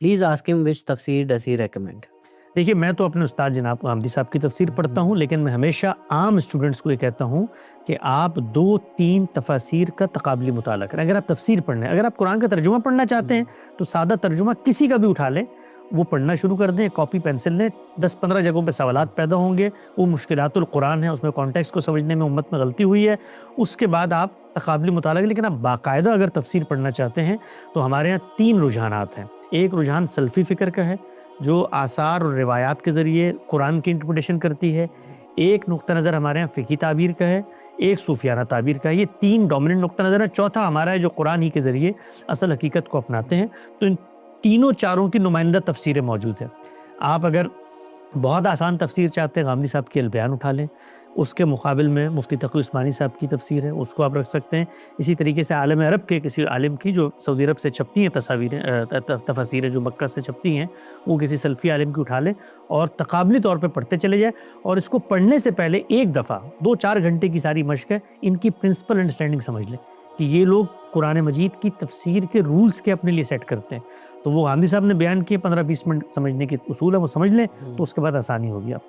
Please ask him which tafsir does he recommend. دیکھیے میں تو اپنے استاد جناب غامدی صاحب کی تفسیر پڑھتا ہوں، لیکن میں ہمیشہ عام اسٹوڈنٹس کو یہ کہتا ہوں کہ آپ 2-3 تفاسیر کا تقابلی مطالعہ کریں۔ اگر آپ تفسیر پڑھنا ہے، اگر آپ قرآن کا ترجمہ پڑھنا چاہتے ہیں تو سادہ ترجمہ کسی کا بھی اٹھا لیں، وہ پڑھنا شروع کر دیں، کاپی پینسل لیں، 10-15 جگہوں پہ سوالات پیدا ہوں گے، وہ مشکلات القرآن ہے، اس میں کانٹیکس کو سمجھنے میں امت میں غلطی ہوئی ہے، اس کے بعد آپ تقابلی مطالعہ کریں۔ لیکن آپ باقاعدہ اگر تفسیر پڑھنا چاہتے ہیں تو ہمارے ہاں 3 رجحانات ہیں۔ ایک رجحان سلفی فکر کا ہے جو آثار اور روایات کے ذریعے قرآن کی انٹرپریٹیشن کرتی ہے، ایک نقطہ نظر ہمارے ہاں فقہی تعبیر کا ہے، ایک صوفیانہ تعبیر کا ہے۔ یہ 3 ڈومیننٹ نقطہ نظر ہے۔ چوتھا ہمارا ہے جو قرآن ہی کے ذریعے اصل حقیقت کو اپناتے ہیں۔ تو ان تینوں چاروں کی نمائندہ تفسیریں موجود ہیں۔ آپ اگر بہت آسان تفسیر چاہتے ہیں، غامدی صاحب کی البیان اٹھا لیں، اس کے مقابل میں مفتی تقی عثمانی صاحب کی تفسیر ہے، اس کو آپ رکھ سکتے ہیں۔ اسی طریقے سے عالم عرب کے کسی عالم کی جو سعودی عرب سے چھپتی ہیں تفاسیریں جو مکہ سے چھپتی ہیں، وہ کسی سلفی عالم کی اٹھا لیں اور تقابلی طور پہ پڑھتے چلے جائیں۔ اور اس کو پڑھنے سے پہلے ایک دفعہ 2-4 گھنٹے کی ساری مشق ہے، ان کی پرنسپل انڈرسٹینڈنگ سمجھ لیں کہ یہ لوگ قرآن مجید کی تفسیر کے رولز کے اپنے لیے سیٹ کرتے ہیں۔ تو وہ غامدی صاحب نے بیان کیے 15-20 منٹ سمجھنے کے اصول ہے، وہ سمجھ لیں تو اس کے بعد آسانی ہوگی آپ